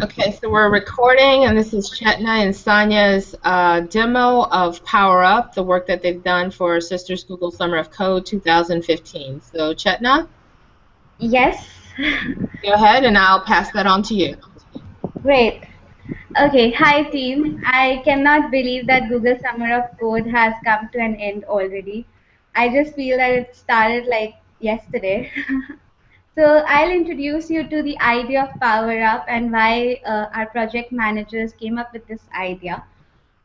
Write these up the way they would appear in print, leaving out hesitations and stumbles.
Okay, so we're recording, and this is Chetna and Sanya's demo of PowerUp, the work that they've done for Sisters Google Summer of Code 2015. So, Chetna, Yes, go ahead, and I'll pass that on to you. great. Okay, hi team. I cannot believe that Google Summer of Code has come to an end already. I just feel that it started like yesterday. So I'll introduce you to the idea of Power Up and why our project managers came up with this idea.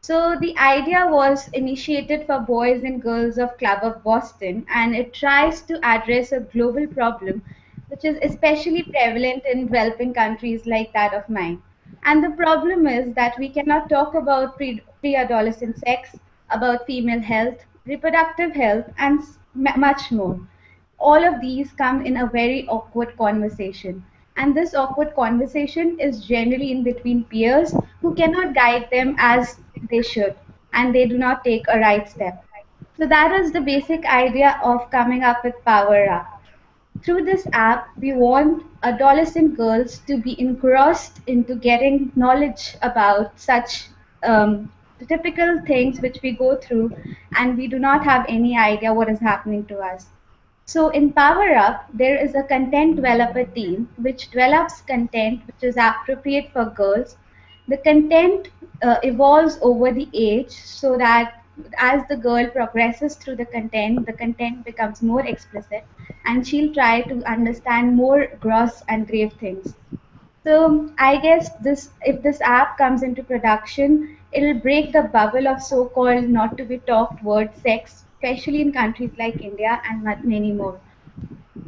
So the idea was initiated for boys and girls of Club of Boston, and it tries to address a global problem which is especially prevalent in developing countries like that of mine. And the problem is that we cannot talk about pre-adolescent sex, about female health, reproductive health, and much more. All of these come in a very awkward conversation. And this awkward conversation is generally in between peers who cannot guide them as they should, and they do not take a right step. So, that is the basic idea of coming up with Power Up. Through this app, we want adolescent girls to be engrossed into getting knowledge about such typical things which we go through, and we do not have any idea what is happening to us. So in PowerUp, there is a content developer team which develops content which is appropriate for girls. The content evolves over the age so that as the girl progresses through the content becomes more explicit and she'll try to understand more gross and grave things. So I guess this, if this app comes into production, it'll break the bubble of so-called not to be talked word sex, especially in countries like India and many more.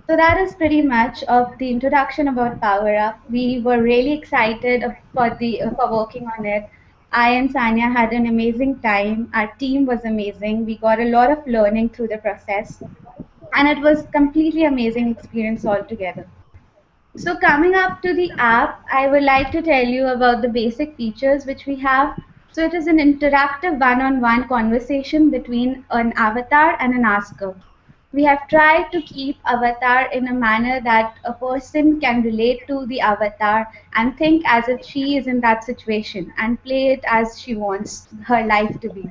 So that is pretty much of the introduction about Power Up. We were really excited for working on it. I and Sanya had an amazing time. Our team was amazing. We got a lot of learning through the process, and it was completely amazing experience altogether. So coming up to the app, I would like to tell you about the basic features which we have. So it is an interactive one-on-one conversation between an avatar and an asker. We have tried to keep avatar in a manner that a person can relate to the avatar and think as if she is in that situation and play it as she wants her life to be.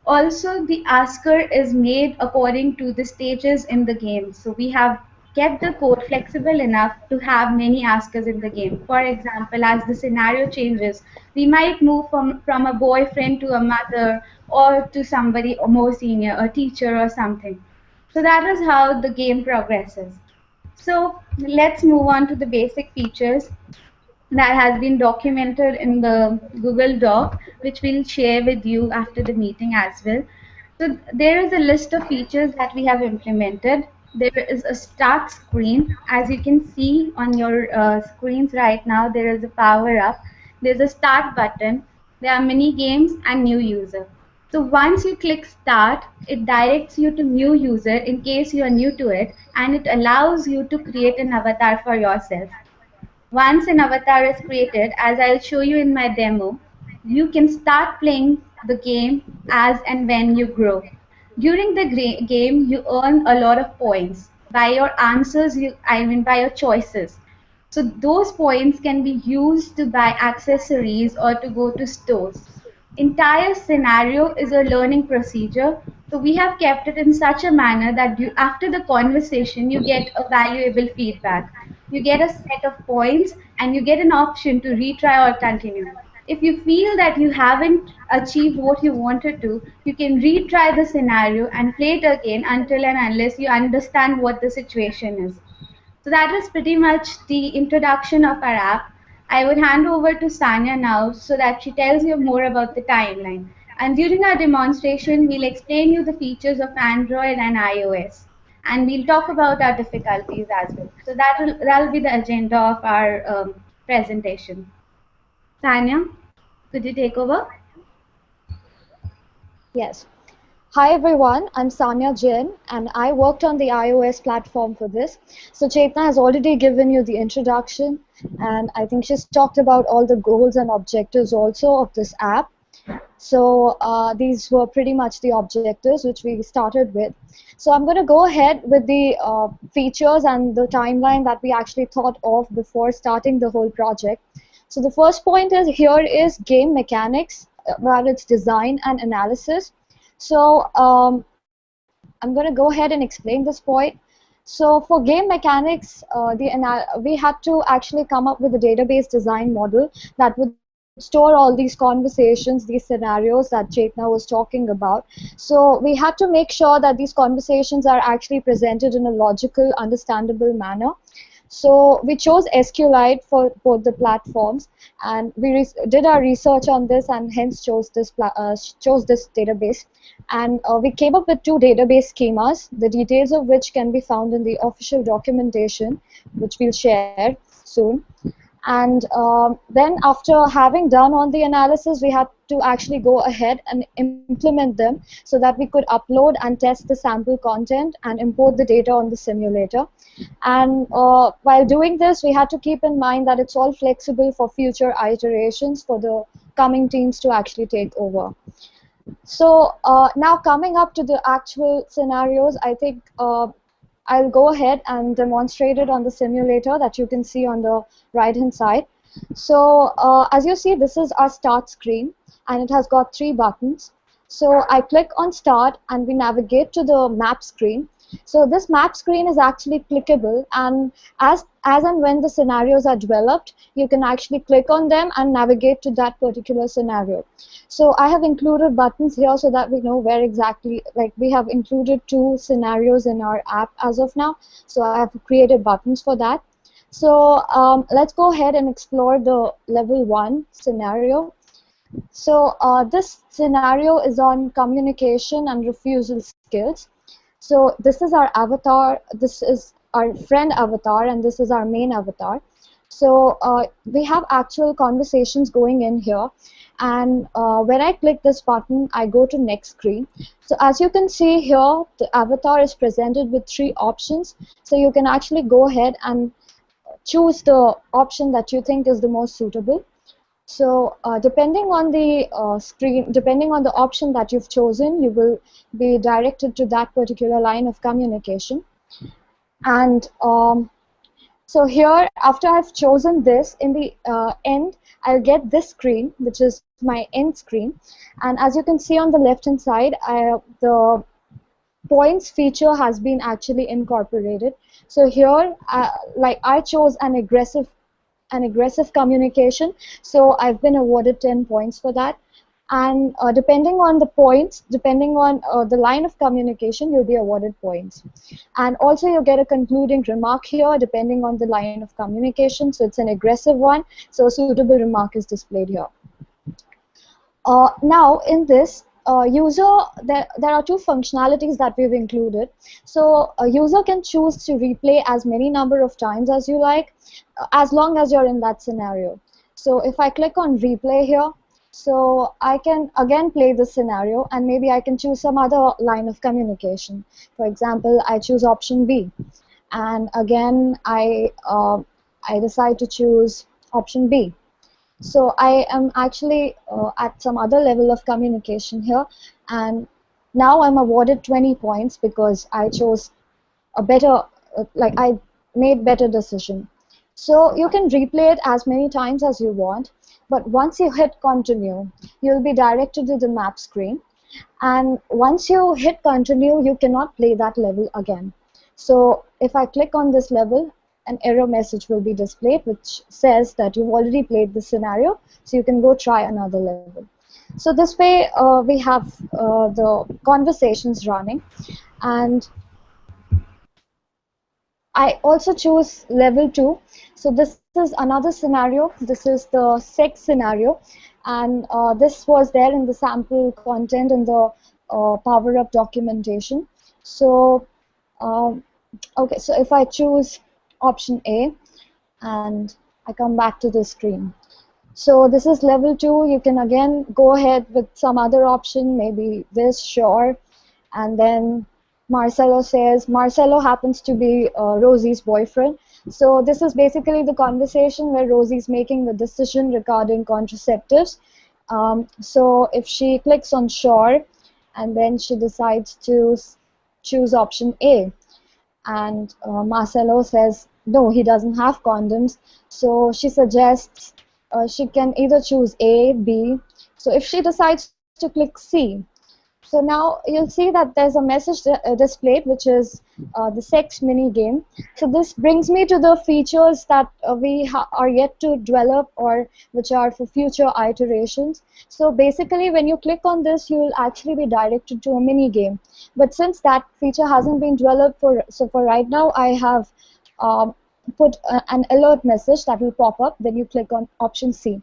Also, the asker is made according to the stages in the game. So we have kept the code flexible enough to have many askers in the game. For example, as the scenario changes, we might move from a boyfriend to a mother or to somebody more senior, a teacher or something. So that is how the game progresses. So let's move on to the basic features that has been documented in the Google Doc, which we'll share with you after the meeting as well. So there is a list of features that we have implemented. There is a start screen. As you can see on your screens right now, there is a power up. There's a start button. There are mini games and new user. So once you click start, it directs you to new user in case you are new to it, and it allows you to create an avatar for yourself. Once an avatar is created, as I'll show you in my demo, you can start playing the game as and when you grow. During the game, you earn a lot of points by your answers, I mean by your choices. So those points can be used to buy accessories or to go to stores. Entire scenario is a learning procedure. So we have kept it in such a manner that you, after the conversation, you get a valuable feedback. You get a set of points and you get an option to retry or continue. If you feel that you haven't achieved what you wanted to, you can retry the scenario and play it again until and unless you understand what the situation is. So that is pretty much the introduction of our app. I would hand over to Sanya now so that she tells you more about the timeline. And during our demonstration, we'll explain you the features of Android and iOS. And we'll talk about our difficulties as well. So that'll be the agenda of our presentation. Sanya, could you take over? Yes. Hi everyone, I'm Sanya Jain and I worked on the iOS platform for this. So Chetna has already given you the introduction and I think she's talked about all the goals and objectives also of this app. So these were pretty much the objectives which we started with. So I'm going to go ahead with the features and the timeline that we actually thought of before starting the whole project. So the first point is here is game mechanics, about its design and analysis. So I'm going to go ahead and explain this point. So for game mechanics, we had to actually come up with a database design model that would store all these conversations, these scenarios that Chetna was talking about. So we had to make sure that these conversations are actually presented in a logical, understandable manner. So we chose SQLite for both the platforms, and we did our research on this, and hence chose this database. And we came up with two database schemas, the details of which can be found in the official documentation, which we'll share soon. And then after having done all the analysis, we had to actually go ahead and implement them so that we could upload and test the sample content and import the data on the simulator. And while doing this, we had to keep in mind that it's all flexible for future iterations for the coming teams to actually take over. So now coming up to the actual scenarios, I think I'll go ahead and demonstrate it on the simulator that you can see on the right hand side. So as you see, this is our start screen, and it has got 3 buttons. So I click on start and we navigate to the map screen. So this map screen is actually clickable, and as and when the scenarios are developed, you can actually click on them and navigate to that particular scenario. So I have included buttons here so that we know where exactly, like we have included 2 scenarios in our app as of now. So I have created buttons for that. So let's go ahead and explore the level 1 scenario. So this scenario is on communication and refusal skills. So this is our avatar, this is our friend avatar, and this is our main avatar. So we have actual conversations going in here, and when I click this button, I go to next screen. So as you can see here, the avatar is presented with 3 options. So you can actually go ahead and choose the option that you think is the most suitable. So depending on the depending on the option that you've chosen, you will be directed to that particular line of communication. And so here, after I've chosen this, in the end, I'll get this screen, which is my end screen. And as you can see on the left-hand side, the points feature has been actually incorporated. So here, like I chose an aggressive communication, so I've been awarded 10 points for that. And depending on the points, depending on the line of communication, you'll be awarded points. And also you get a concluding remark here depending on the line of communication. So it's an aggressive one, so a suitable remark is displayed here. Now in this user, there are 2 functionalities that we've included. So a user can choose to replay as many number of times as you like, as long as you're in that scenario. So if I click on replay here, so I can again play this scenario, and maybe I can choose some other line of communication. For example, I choose option B, and again I decide to choose option B. So I am actually at some other level of communication here, and now I'm awarded 20 points because I chose a better, like I made better decision. So you can replay it as many times as you want, but once you hit continue, you'll be directed to the map screen. And once you hit continue, you cannot play that level again. So if I click on this level, an error message will be displayed which says that you've already played this scenario, so you can go try another level. So this way we have the conversations running. And I also choose level 2. So this is another scenario. This is the sex scenario, and this was there in the sample content in the PowerUp documentation. So okay, so if I choose option A and I come back to the screen. So this is level 2. You can again go ahead with some other option, maybe this, sure. And then Marcelo says, Marcelo happens to be Rosie's boyfriend. So this is basically the conversation where Rosie's making the decision regarding contraceptives. So if she clicks on sure, and then she decides to choose option A, and Marcelo says, no, he doesn't have condoms. So she suggests she can either choose A, B. So if she decides to click C, so now you'll see that there's a message displayed, which is the sex mini game. So this brings me to the features that we are yet to develop, or which are for future iterations. So basically, when you click on this, you will actually be directed to a mini game. But since that feature hasn't been developed for right now, I have um, put an alert message that will pop up when you click on option C.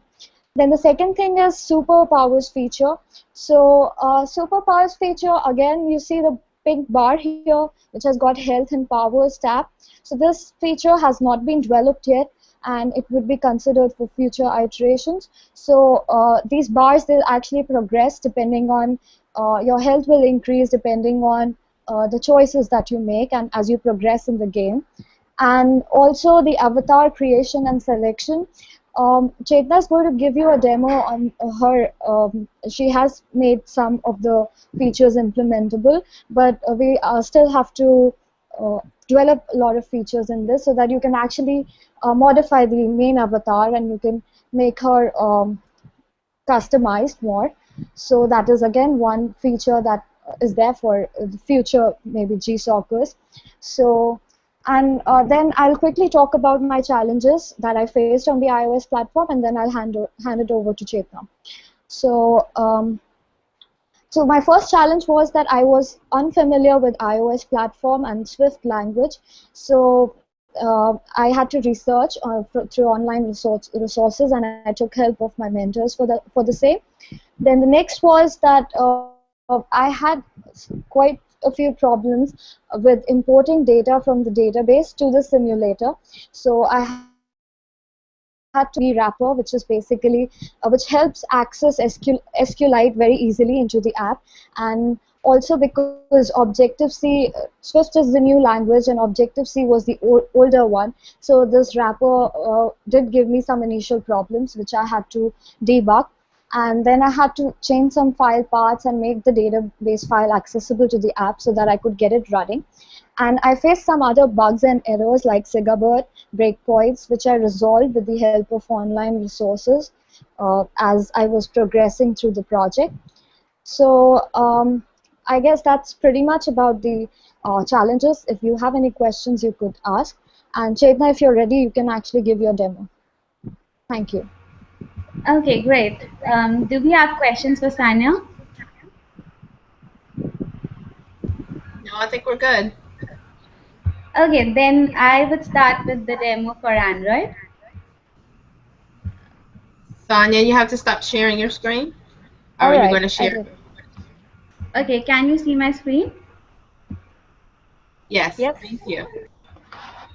Then the second thing is Superpowers feature. So Superpowers feature, again, you see the pink bar here, which has got Health and Powers tab. So this feature has not been developed yet, and it would be considered for future iterations. So these bars, they'll actually progress depending on your health will increase depending on the choices that you make and as you progress in the game. And also the avatar creation and selection. Chetna is going to give you a demo on her. She has made some of the features implementable, but we still have to develop a lot of features in this so that you can actually modify the main avatar and you can make her customized more. So that is again one feature that is there for the future, maybe GSoCers. So, and then I'll quickly talk about my challenges that I faced on the iOS platform, and then I'll hand it over to Chetna. So, so my first challenge was that I was unfamiliar with iOS platform and Swift language. So I had to research through online resources, and I took help of my mentors for the same. Then the next was that I had quite a few problems with importing data from the database to the simulator. So I had to wrapper, which is basically which helps access SQLite very easily into the app, and also because Objective-C, Swift is the new language and Objective-C was the older one. So this wrapper did give me some initial problems, which I had to debug. And then I had to change some file paths and make the database file accessible to the app so that I could get it running. And I faced some other bugs and errors like Sigabert, breakpoints, which I resolved with the help of online resources as I was progressing through the project. So I guess that's pretty much about the challenges. If you have any questions, you could ask. And Chetna, if you're ready, you can actually give your demo. Thank you. Okay, great. Do we have questions for Sanya? No, I think we're good. Okay, then I would start with the demo for Android. Sonia, you have to stop sharing your screen. Or are you going to share? Okay, can you see my screen? Yes. Thank you.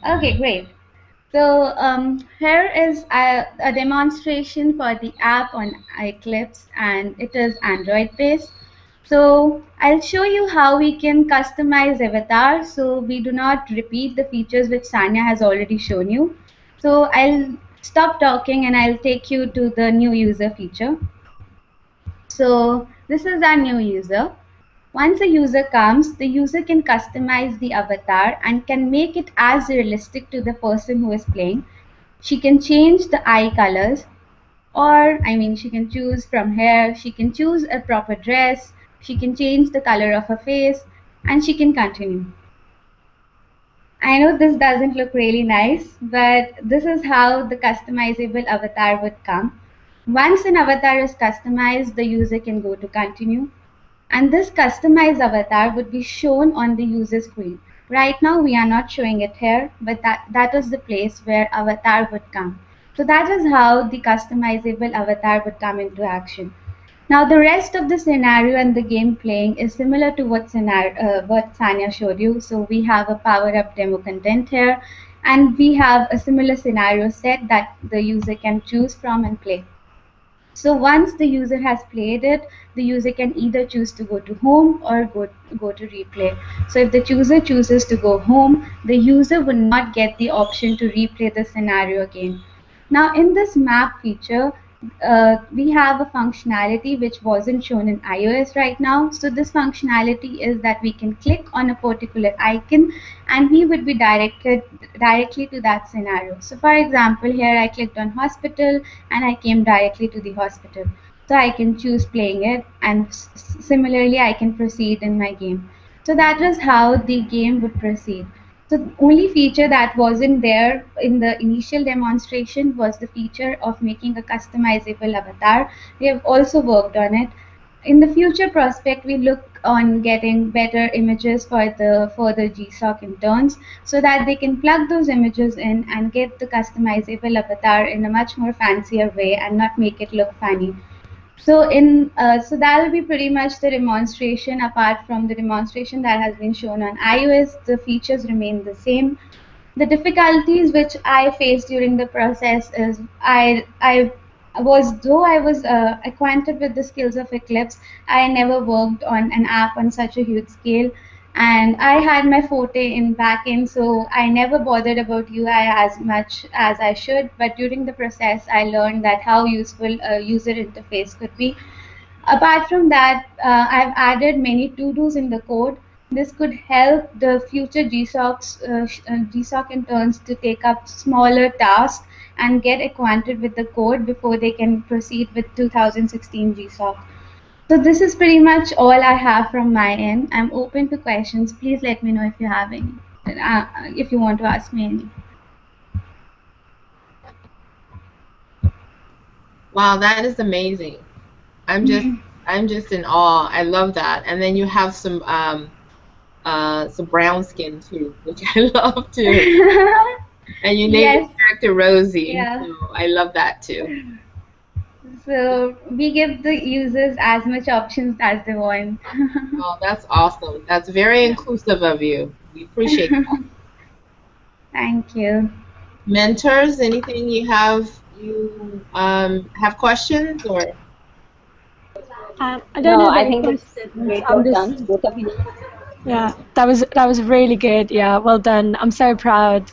Okay, great. So here is a demonstration for the app on Eclipse, and it is Android based. So I'll show you how we can customize avatar so we do not repeat the features which Sanya has already shown you. So I'll stop talking and I'll take you to the new user feature. So this is our new user. Once a user comes, the user can customize the avatar and can make it as realistic to the person who is playing. She can change the eye colors, or she can choose from here, she can choose a proper dress, she can change the color of her face, and she can continue. I know this doesn't look really nice, but this is how the customizable avatar would come. Once an avatar is customized, the user can go to continue. And this customized avatar would be shown on the user screen. Right now we are not showing it here, but that is the place where avatar would come. So that is how the customizable avatar would come into action. Now the rest of the scenario and the game playing is similar to what Sanya showed you. So we have a PowerUp demo content here, and we have a similar scenario set that the user can choose from and play. So once the user has played it, the user can either choose to go to home or go to replay. So if the user chooses to go home, the user will not get the option to replay the scenario again. Now in this map feature, we have a functionality which wasn't shown in iOS right now. So this functionality is that we can click on a particular icon and we would be directed directly to that scenario. So for example, here I clicked on hospital and I came directly to the hospital. So I can choose playing it, and similarly I can proceed in my game. So that is how the game would proceed. So the only feature that wasn't there in the initial demonstration was the feature of making a customizable avatar. We have also worked on it. In the future prospect, we look on getting better images for the further GSoC interns so that they can plug those images in and get the customizable avatar in a much more fancier way and not make it look funny. So that will be pretty much the demonstration. Apart from the demonstration that has been shown on iOS, the features remain the same. The difficulties which I faced during the process is I was acquainted with the skills of Eclipse, I never worked on an app on such a huge scale, and I had my forte in backend, so I never bothered about UI as much as I should. But during the process, I learned that how useful a user interface could be. Apart from that, I've added many to-dos in the code. This could help the future GSoC interns to take up smaller tasks and get acquainted with the code before they can proceed with 2016 GSoC. So this is pretty much all I have from my end. I'm open to questions. Please let me know if you have any, if you want to ask me any. Wow, that is amazing. I'm just in awe. I love that. And then you have some brown skin too, which I love too. And you named Yes. the character Rosie, Yeah. so I love that too. So we give the users as much options as they want. Oh, that's awesome. That's very inclusive of you. We appreciate that. Thank you. Mentors, anything you have questions or? I don't No, have I any think it's questions. great I'm work just, done, both of you. yeah, that was really good. Yeah, well done. I'm so proud.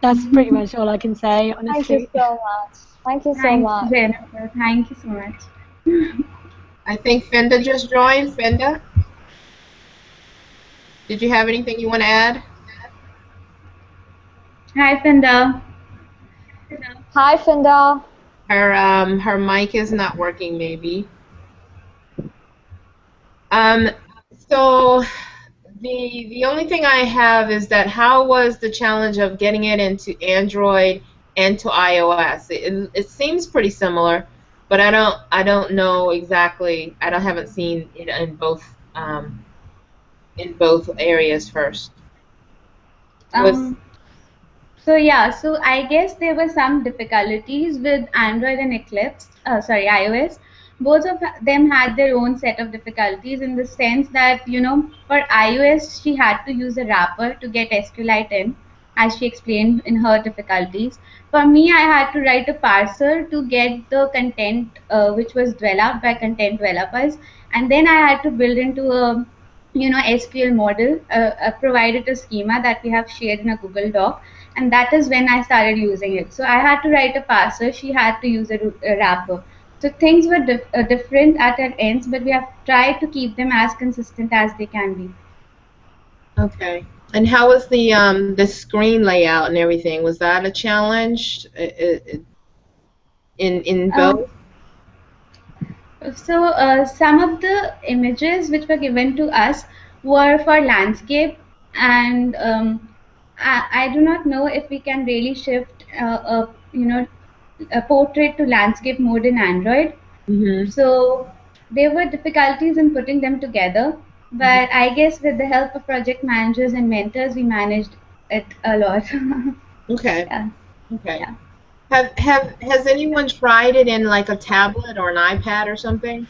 That's pretty much all I can say, Thank you honestly. so much. Thank you so Thanks, much. Jennifer. Thank you so much. I think Fenda just joined. Fenda, did you have anything you want to add? Hi, Finda. Hi, Finda. Her mic is not working, maybe. Um, so the only thing I have is that how was the challenge of getting it into Android and to iOS? It seems pretty similar, but I don't know exactly. I don't haven't seen it in both areas first. Was Um, So yeah, so I guess there were some difficulties with Android and Eclipse, sorry, iOS. Both of them had their own set of difficulties in the sense that, for iOS, she had to use a wrapper to get SQLite in, as she explained in her difficulties. For me, I had to write a parser to get the content which was developed by content developers, and then I had to build into a SQL model, provided a schema that we have shared in a Google Doc, and that is when I started using it. So I had to write a parser, she had to use a wrapper. So things were different at our ends, but we have tried to keep them as consistent as they can be. okay. And how was the screen layout and everything? Was that a challenge in Um, both? so some of the images which were given to us were for landscape, and I do not know if we can really shift a portrait to landscape mode in Android. Mm-hmm. So there were difficulties in putting them together, but I guess with the help of project managers and mentors, we managed it a lot. Okay. Yeah, Okay. yeah. Has anyone tried it in like a tablet or an iPad or something?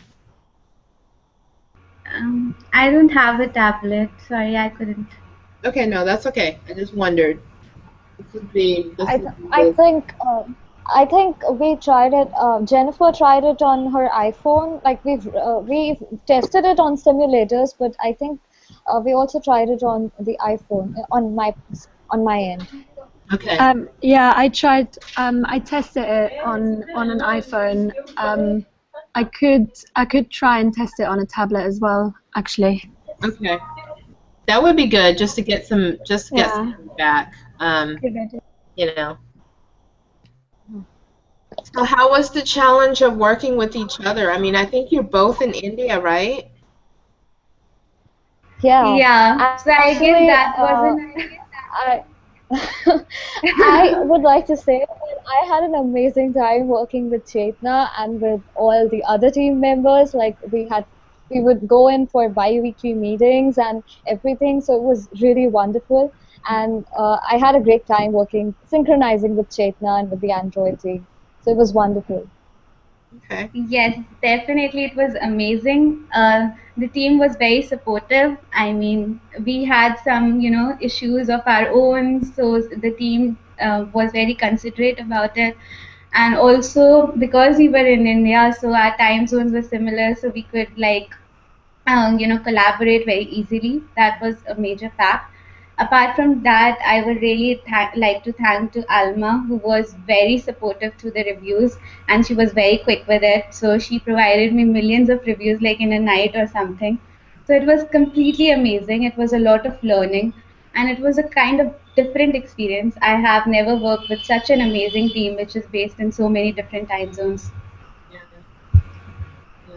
I don't have a tablet. Sorry, I couldn't. Okay, no, that's okay. I just wondered. This I would th be I think I think we tried it. Jennifer tried it on her iPhone. Like we've tested it on simulators, but I think we also tried it on the iPhone on my end. Okay. Yeah, I tried. I tested it on an iPhone. I could try and test it on a tablet as well, actually. Okay. That would be good, just to get some Yeah. feedback. Good idea. You know. So how was the challenge of working with each other? I mean, I think you're both in India, right? Yeah, Yeah, so I guess actually, that wasn't. I I would like to say that I had an amazing time working with Chetna and with all the other team members. Like we would go in for bi-weekly meetings and everything, so it was really wonderful. And I had a great time working, synchronizing with Chetna and with the Android team. So it was wonderful. Okay. Yes, definitely. It was amazing. The team was very supportive. I mean, we had some, issues of our own, so the team was very considerate about it. And also because we were in India, so our time zones were similar, so we could collaborate very easily. That was a major fact. Apart from that, I would really like to thank to Alma, who was very supportive to the reviews, and she was very quick with it. So she provided me millions of reviews like in a night or something. So it was completely amazing. It was a lot of learning, and it was a kind of different experience. I have never worked with such an amazing team, which is based in so many different time zones. Yeah. Yeah.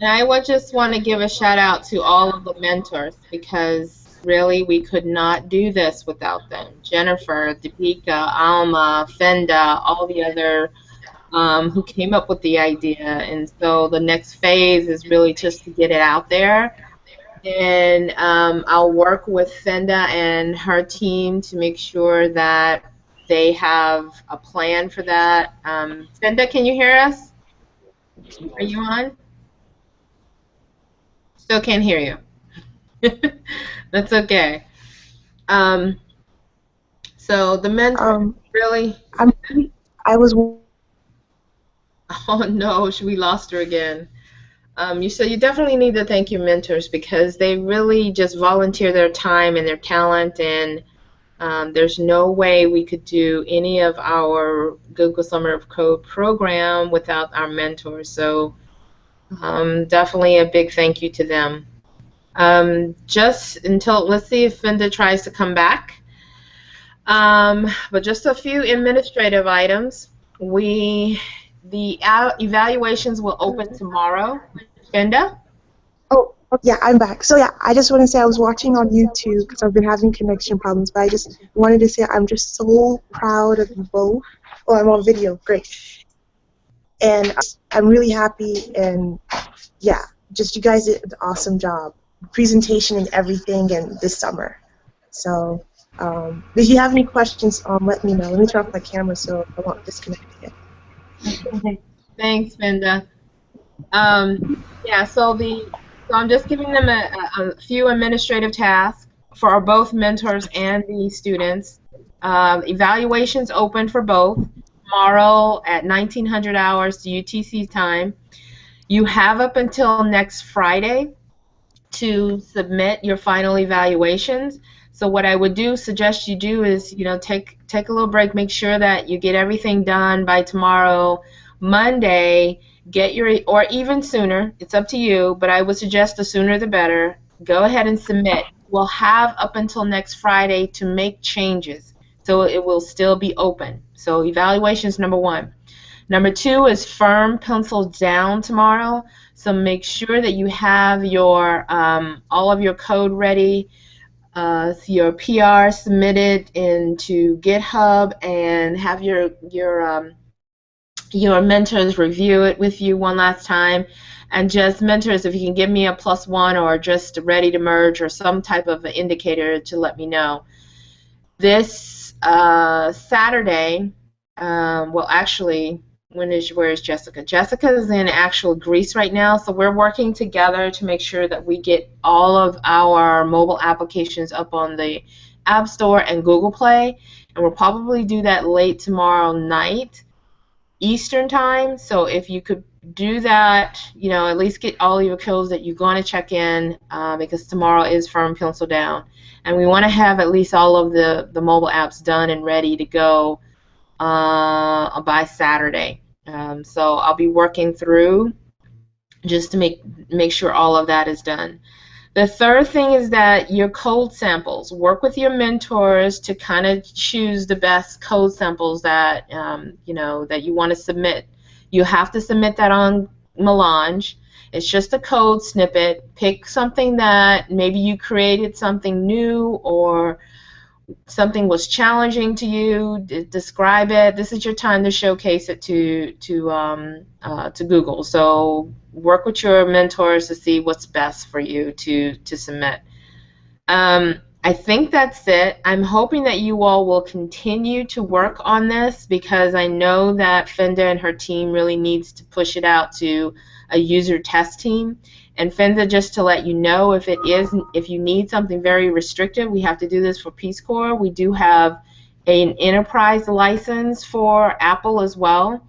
And I would just want to give a shout out to all of the mentors, because really we could not do this without them. Jennifer, Deepika, Alma, Fenda, all the other who came up with the idea. And so the next phase is really just to get it out there. And I'll work with Fenda and her team to make sure that they have a plan for that. Fenda, can you hear us? Are you on? Still can't hear you. That's okay. Um, so the mentor Um, really. I'm I was Oh no, we lost her again. You said you definitely need to thank your mentors, because they really just volunteer their time and their talent, and there's no way we could do any of our Google Summer of Code program without our mentors. So definitely a big thank you to them. Just until, let's see if Linda tries to come back. But just a few administrative items. The evaluations will open tomorrow. Linda? oh yeah, I'm back. So yeah, I just want to say I was watching on YouTube because I've been having connection problems, but I just wanted to say I'm just so proud of you both. Oh, I'm on video, great. And I'm really happy, and yeah, just you guys did an awesome job, presentation and everything, and this summer. So if you have any questions, let me know. Let me turn off my camera so I won't disconnect again. Thanks, Linda. Yeah, so I'm just giving them a few administrative tasks for both mentors and the students. Evaluations open for both tomorrow at 1900 hours UTC time. You have up until next Friday to submit your final evaluations. So what I would suggest you do is, take a little break, make sure that you get everything done by tomorrow, Monday. Get your, or even sooner, it's up to you, but I would suggest the sooner the better. Go ahead and submit. We'll have up until next Friday to make changes, so it will still be open. So evaluations, number one. Number two is firm pencil down tomorrow. So make sure that you have your all of your code ready, your PR submitted into GitHub, and have your mentors review it with you one last time. And just mentors, if you can give me a +1 or just ready to merge or some type of indicator to let me know. This Saturday, well, actually, where is Jessica? Jessica is in actual Greece right now, so we're working together to make sure that we get all of our mobile applications up on the App Store and Google Play, and we'll probably do that late tomorrow night Eastern time. So if you could do that, at least get all your codes that you're going to check in, because tomorrow is firm pencil down. And we want to have at least all of the mobile apps done and ready to go by Saturday. So I'll be working through just to make sure all of that is done. The third thing is that your code samples. Work with your mentors to kind of choose the best code samples that that you want to submit. You have to submit that on Melange. It's just a code snippet. Pick something that maybe you created something new or something was challenging to you. Describe it. This is your time to showcase it to Google. So work with your mentors to see what's best for you to submit. I think that's it. I'm hoping that you all will continue to work on this, because I know that Fenda and her team really needs to push it out to a user test team. And Fenda, just to let you know, if you need something very restrictive, we have to do this for Peace Corps. We do have an enterprise license for Apple as well.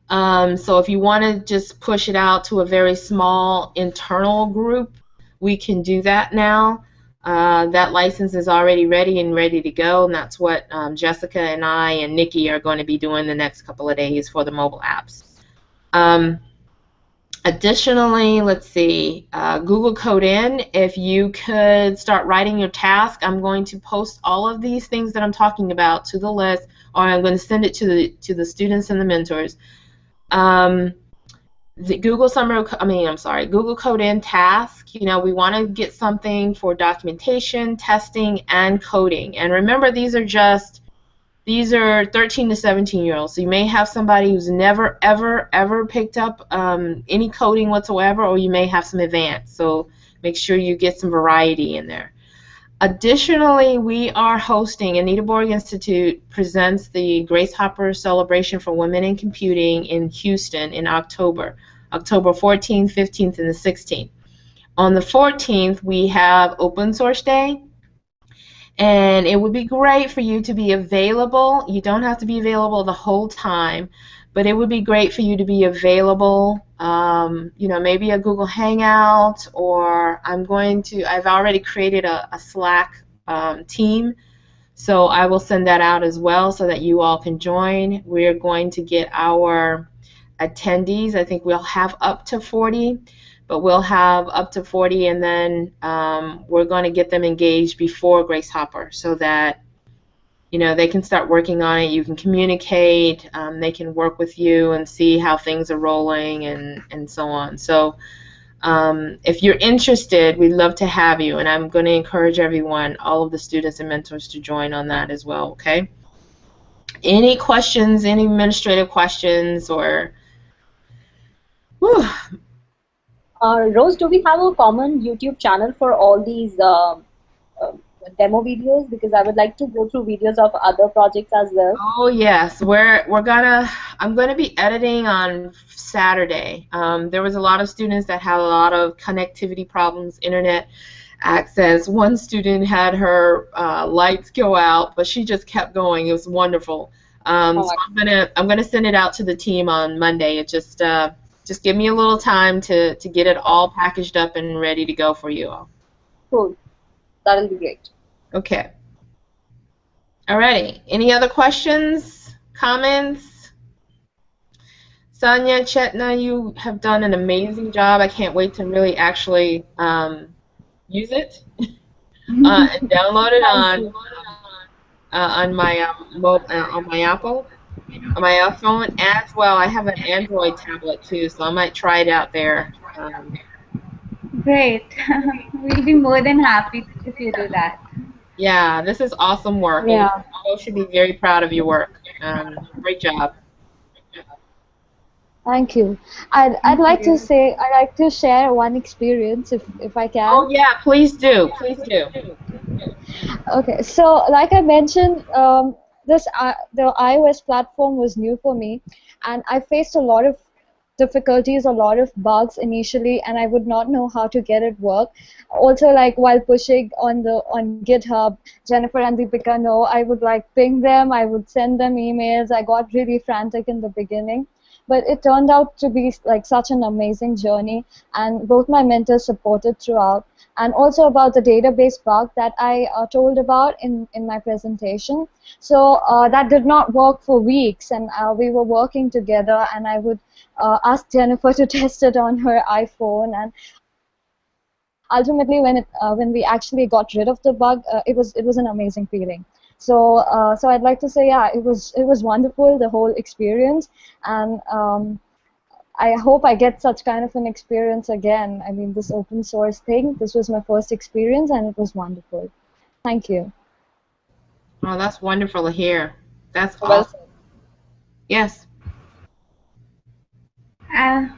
So if you want to just push it out to a very small internal group, we can do that now. That license is already ready to go, and that's what Jessica and I and Nikki are going to be doing the next couple of days for the mobile apps. Additionally, let's see, Google Code In, if you could start writing your task. I'm going to post all of these things that I'm talking about to the list, or I'm going to send it to the students and the mentors. The Google Code In task, we want to get something for documentation, testing, and coding. And remember, these are 13 to 17-year-olds. So you may have somebody who's never, ever picked up any coding whatsoever, or you may have some advanced. So make sure you get some variety in there. Additionally, we are hosting, Anita Borg Institute presents the Grace Hopper Celebration for Women in Computing in Houston in October 14th, 15th, and the 16th. On the 14th, we have Open Source Day. And it would be great for you to be available. You don't have to be available the whole time, but it would be great for you to be available, maybe a Google Hangout, or I've already created a Slack team, so I will send that out as well so that you all can join. We're going to get our attendees. I think we'll have up to 40. But we'll have up to 40, and then we're going to get them engaged before Grace Hopper so that they can start working on it. You can communicate. They can work with you and see how things are rolling and so on. So if you're interested, we'd love to have you, and I'm going to encourage everyone, all of the students and mentors, to join on that as well. Okay? Any questions? Any administrative questions or? Whew. Rose, do we have a common YouTube channel for all these demo videos? Because I would like to go through videos of other projects as well. Oh yes, I'm gonna be editing on Saturday. There was a lot of students that had a lot of connectivity problems, internet access. One student had her lights go out, but she just kept going. It was wonderful. So I'm gonna send it out to the team on Monday. It just give me a little time to get it all packaged up and ready to go for you all. Cool. That'll be great. Okay. Alrighty. Any other questions, comments? Sanya, Chetna, you have done an amazing job. I can't wait to really actually use it and download it on my Apple. On my iPhone as well. I have an Android tablet too, so I might try it out there. Great. We'll be more than happy if you do that. Yeah, this is awesome work. Yeah. You both should be very proud of your work. Great job. Thank you. I'd like to share one experience if I can. Oh yeah, please do. Please do. Okay, so like I mentioned, the iOS platform was new for me, and I faced a lot of difficulties, a lot of bugs initially, and I would not know how to get it work. Also, like while pushing on GitHub, Jennifer and Deepika know, I would like ping them, I would send them emails. I got really frantic in the beginning. but it turned out to be like such an amazing journey, and both my mentors supported throughout. And also about the database bug that I told about in my presentation. So that did not work for weeks, and we were working together, and I would ask Jennifer to test it on her iPhone, and ultimately when we actually got rid of the bug, it was an amazing feeling. So I'd like to say, yeah, it was wonderful, the whole experience, and I hope I get such kind of an experience again. I mean, this open source thing, this was my first experience, and it was wonderful. Thank you. Oh, that's wonderful to hear. That's Well awesome. Yes. Uh,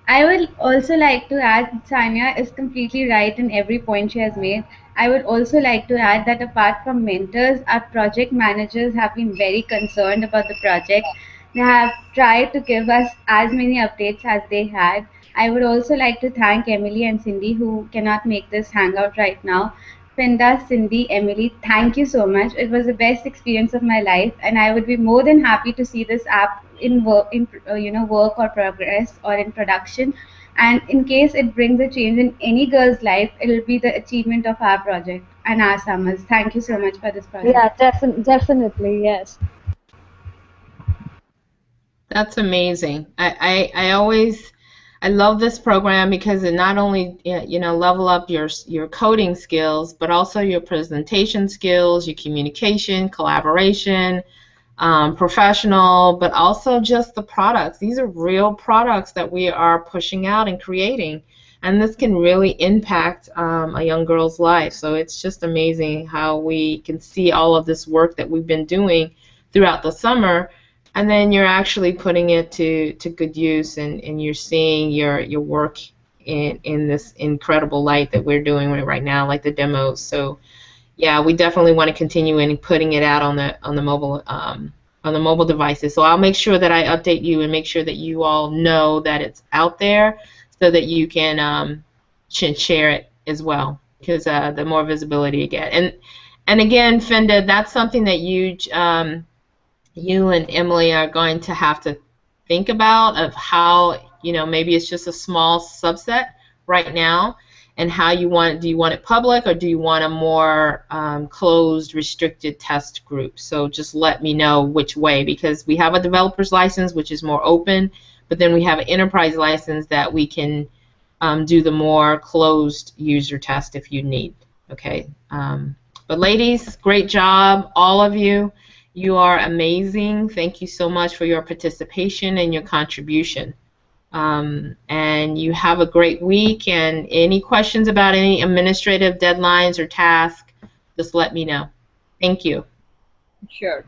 I would also like to add, Sanya is completely right in every point she has made. I would also like to add that apart from mentors, our project managers have been very concerned about the project. They have tried to give us as many updates as they had. I would also like to thank Emily and Cindy, who cannot make this hangout right now. Pinda, Cindy, Emily, thank you so much. It was the best experience of my life, and I would be more than happy to see this app in work, work or progress or in production. And in case it brings a change in any girl's life, it will be the achievement of our project and our summers. Thank you so much for this project. Yeah, definitely, yes. That's amazing. I love this program because it not only level up your coding skills, but also your presentation skills, your communication, collaboration, professional, but also just the products. These are real products that we are pushing out and creating, and this can really impact a young girl's life. So it's just amazing how we can see all of this work that we've been doing throughout the summer, and then you're actually putting it to good use, and you're seeing your work in this incredible light that we're doing right now, like the demos. So yeah, we definitely want to continue in putting it out on the mobile devices. So I'll make sure that I update you and make sure that you all know that it's out there, so that you can share it as well. Because the more visibility you get, and again, Fenda, that's something that you and Emily are going to have to think about, of how, maybe it's just a small subset right now, and how you want it. Do you want it public, or do you want a more closed, restricted test group? So just let me know which way, because we have a developer's license, which is more open, but then we have an enterprise license that we can do the more closed user test if you need. Okay. But ladies, great job, all of you. You are amazing. Thank you so much for your participation and your contribution. And you have a great week. And any questions about any administrative deadlines or tasks, just let me know. Thank you. Sure.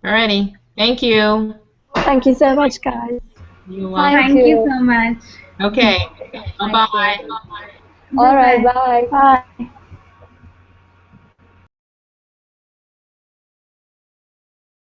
Alrighty. Thank you. Thank you so much, guys. You're welcome. Thank Thank you you. so much. Okay. Bye-bye. All right, Bye-bye. bye. Bye.